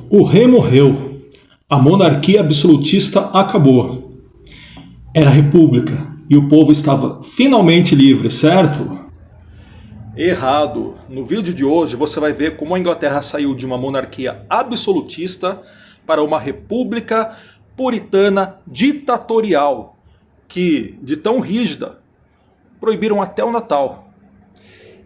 O rei morreu, a monarquia absolutista acabou. Era república e o povo estava finalmente livre, certo? Errado. No vídeo de hoje você vai ver como a Inglaterra saiu de uma monarquia absolutista para uma república puritana ditatorial, que, de tão rígida, proibiram até o Natal.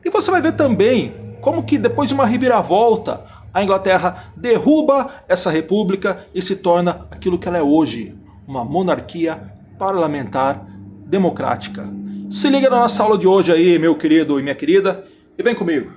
E você vai ver também como que depois de uma reviravolta, a Inglaterra derruba essa república e se torna aquilo que ela é hoje, uma monarquia parlamentar democrática. Se liga na nossa aula de hoje aí, meu querido e minha querida, e vem comigo.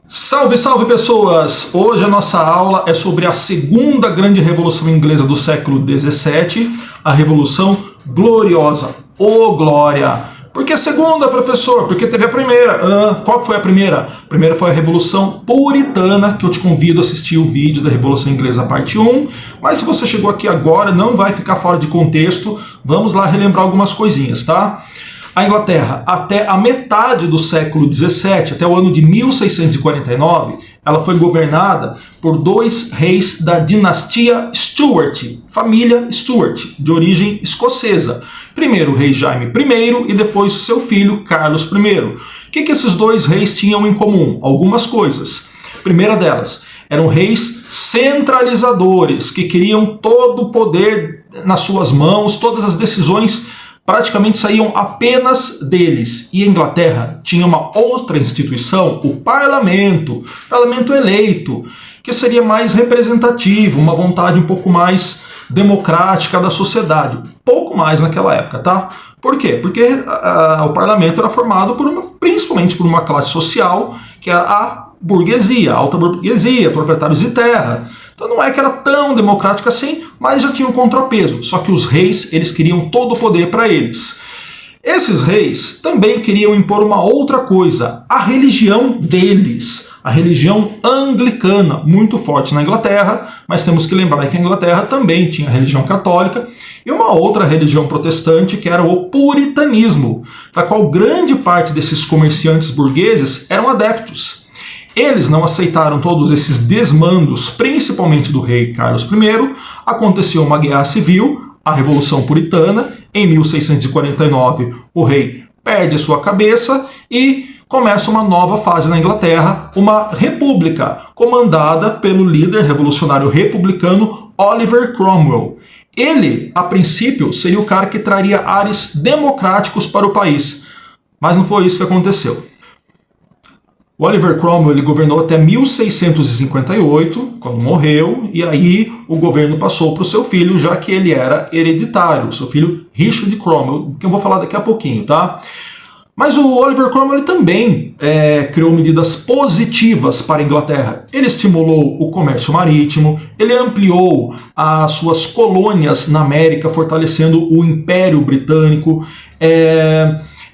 Salve, salve pessoas! Hoje a nossa aula é sobre a segunda grande revolução inglesa do século XVII, a Revolução Gloriosa. Ô glória! Por que a segunda, professor? Porque teve a primeira. Qual foi a primeira? A primeira foi a Revolução Puritana, que eu te convido a assistir o vídeo da Revolução Inglesa parte 1. Mas se você chegou aqui agora, não vai ficar fora de contexto. Vamos lá relembrar algumas coisinhas, tá? A Inglaterra, até a metade do século XVII, até o ano de 1649, ela foi governada por dois reis da dinastia Stuart, família Stuart, de origem escocesa. Primeiro o rei Jaime I e depois seu filho Carlos I. O que esses dois reis tinham em comum? Algumas coisas. Primeira delas, eram reis centralizadores, que queriam todo o poder nas suas mãos, todas as decisões praticamente saíam apenas deles. E a Inglaterra tinha uma outra instituição, o parlamento eleito, que seria mais representativo, uma vontade um pouco mais democrática da sociedade. Pouco mais naquela época, tá? Por quê? Porque o parlamento era formado principalmente por uma classe social, que era a burguesia, a alta burguesia, proprietários de terra. Então não é que era tão democrático assim, mas já tinha um contrapeso. Só que os reis, eles queriam todo o poder para eles. Esses reis também queriam impor uma outra coisa, a religião deles, a religião anglicana, muito forte na Inglaterra, mas temos que lembrar que a Inglaterra também tinha a religião católica e uma outra religião protestante, que era o puritanismo, da qual grande parte desses comerciantes burgueses eram adeptos. Eles não aceitaram todos esses desmandos, principalmente do rei Carlos I. Aconteceu uma guerra civil, a Revolução Puritana. Em 1649, o rei perde sua cabeça e começa uma nova fase na Inglaterra, uma república, comandada pelo líder revolucionário republicano Oliver Cromwell. Ele, a princípio, seria o cara que traria ares democráticos para o país, mas não foi isso que aconteceu. O Oliver Cromwell ele governou até 1658, quando morreu, e aí o governo passou para o seu filho, já que ele era hereditário, o seu filho Richard Cromwell, que eu vou falar daqui a pouquinho, tá? Mas o Oliver Cromwell ele também criou medidas positivas para a Inglaterra. Ele estimulou o comércio marítimo, ele ampliou as suas colônias na América, fortalecendo o Império Britânico,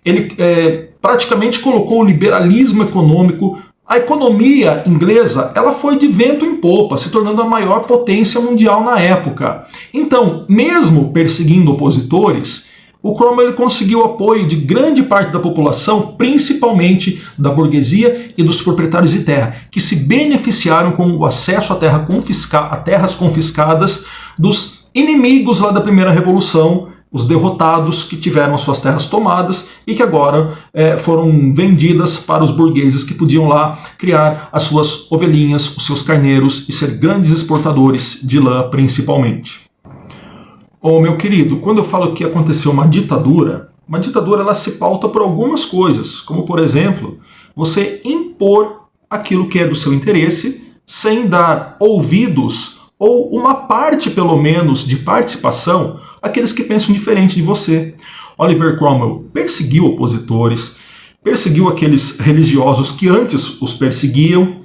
ele praticamente colocou o liberalismo econômico. A economia inglesa ela foi de vento em popa, se tornando a maior potência mundial na época. Então, mesmo perseguindo opositores, o Cromwell conseguiu o apoio de grande parte da população, principalmente da burguesia e dos proprietários de terra, que se beneficiaram com o acesso a terras confiscadas dos inimigos lá da primeira revolução, os derrotados que tiveram suas terras tomadas e que agora foram vendidas para os burgueses que podiam lá criar as suas ovelhinhas, os seus carneiros e ser grandes exportadores de lã principalmente. Ô meu querido, quando eu falo que aconteceu uma ditadura ela se pauta por algumas coisas, como por exemplo, você impor aquilo que é do seu interesse sem dar ouvidos ou uma parte pelo menos de participação aqueles que pensam diferente de você. Oliver Cromwell perseguiu opositores, perseguiu aqueles religiosos que antes os perseguiam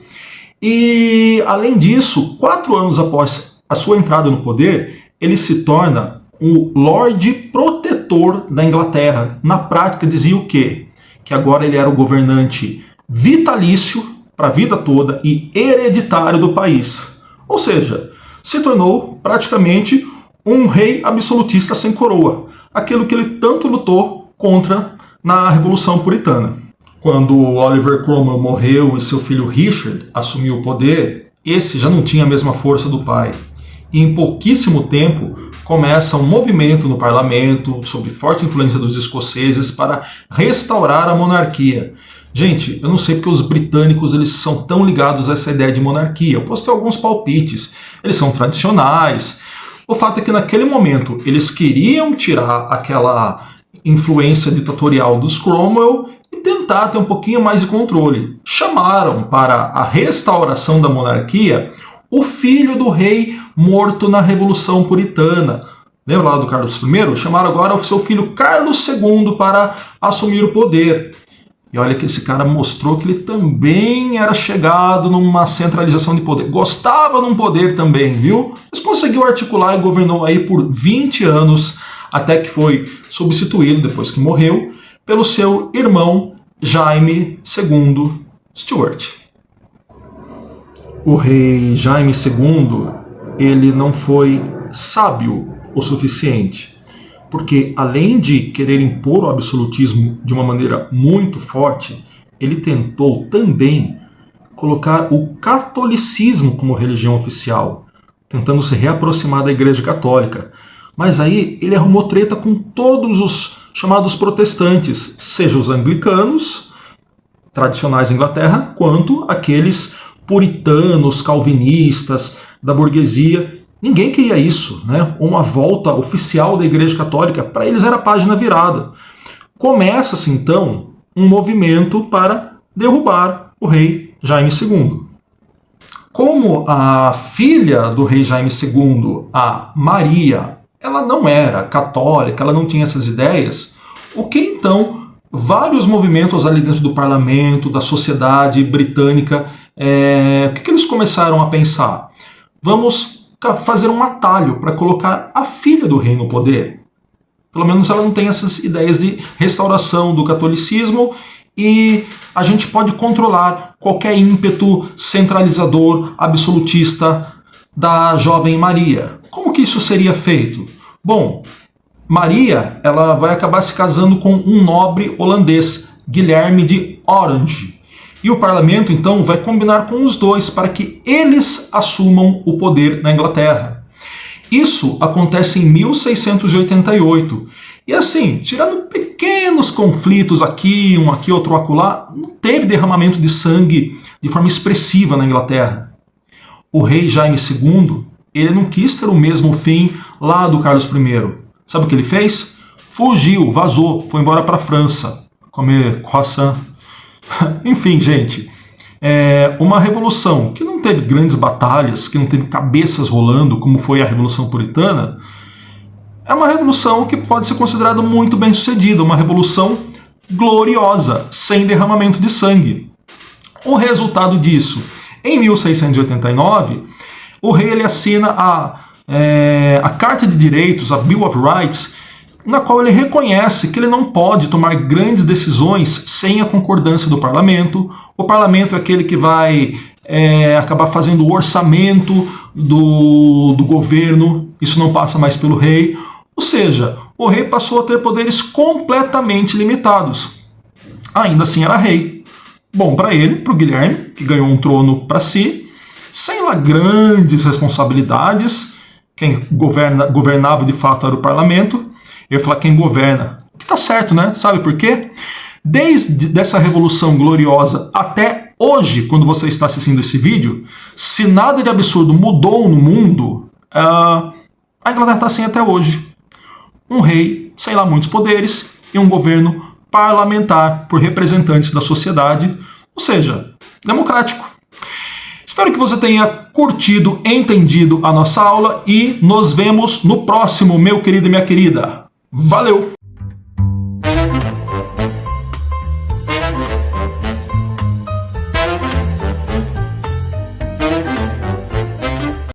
e, além disso, 4 anos após a sua entrada no poder, ele se torna o Lorde Protetor da Inglaterra. Na prática dizia o quê? Que agora ele era o governante vitalício para a vida toda e hereditário do país. Ou seja, se tornou praticamente um rei absolutista sem coroa, aquilo que ele tanto lutou contra na Revolução Puritana. Quando Oliver Cromwell morreu e seu filho Richard assumiu o poder, esse já não tinha a mesma força do pai. E em pouquíssimo tempo começa um movimento no parlamento, sob forte influência dos escoceses, para restaurar a monarquia. Gente, eu não sei porque os britânicos eles são tão ligados a essa ideia de monarquia. Eu posso ter alguns palpites, eles são tradicionais. O fato é que naquele momento eles queriam tirar aquela influência ditatorial dos Cromwell e tentar ter um pouquinho mais de controle. Chamaram para a restauração da monarquia o filho do rei morto na Revolução Puritana. Lembra lá do Carlos I? Chamaram agora o seu filho Carlos II para assumir o poder. E olha que esse cara mostrou que ele também era chegado numa centralização de poder. Gostava de um poder também, viu? Mas conseguiu articular e governou aí por 20 anos, até que foi substituído, depois que morreu, pelo seu irmão Jaime II Stuart. O rei Jaime II, ele não foi sábio o suficiente, porque além de querer impor o absolutismo de uma maneira muito forte, ele tentou também colocar o catolicismo como religião oficial, tentando se reaproximar da Igreja Católica. Mas aí ele arrumou treta com todos os chamados protestantes, seja os anglicanos, tradicionais da Inglaterra, quanto aqueles puritanos, calvinistas, da burguesia. Ninguém queria isso, né? Uma volta oficial da Igreja Católica, para eles era a página virada. Começa-se então um movimento para derrubar o rei Jaime II. Como a filha do rei Jaime II, a Maria, ela não era católica, ela não tinha essas ideias, o que então vários movimentos ali dentro do parlamento, da sociedade britânica, o que eles começaram a pensar? Vamos fazer um atalho para colocar a filha do rei no poder. Pelo menos ela não tem essas ideias de restauração do catolicismo e a gente pode controlar qualquer ímpeto centralizador, absolutista da jovem Maria. Como que isso seria feito? Bom, Maria ela vai acabar se casando com um nobre holandês, Guilherme de Orange. E o parlamento, então, vai combinar com os dois para que eles assumam o poder na Inglaterra. Isso acontece em 1688. E assim, tirando pequenos conflitos aqui, um aqui, outro acolá, não teve derramamento de sangue de forma expressiva na Inglaterra. O rei Jaime II, ele não quis ter o mesmo fim lá do Carlos I. Sabe o que ele fez? Fugiu, vazou, foi embora para a França comer croissant. Enfim, gente, uma revolução que não teve grandes batalhas, que não teve cabeças rolando, como foi a Revolução Puritana, é uma revolução que pode ser considerada muito bem sucedida, uma revolução gloriosa, sem derramamento de sangue. O resultado disso, em 1689, o rei ele assina a Carta de Direitos, a Bill of Rights, na qual ele reconhece que ele não pode tomar grandes decisões sem a concordância do parlamento. O parlamento é aquele que vai acabar fazendo o orçamento do governo, isso não passa mais pelo rei. Ou seja, o rei passou a ter poderes completamente limitados. Ainda assim era rei. Bom para ele, para o Guilherme, que ganhou um trono para si, sem lá grandes responsabilidades. Quem governava de fato era o parlamento. Eu ia falar quem governa, que tá certo, né? Sabe por quê? Desde essa revolução gloriosa até hoje, quando você está assistindo esse vídeo, se nada de absurdo mudou no mundo, a Inglaterra está assim até hoje. Um rei, sem lá muitos poderes, e um governo parlamentar por representantes da sociedade, ou seja, democrático. Espero que você tenha curtido, entendido a nossa aula e nos vemos no próximo, meu querido e minha querida. Valeu!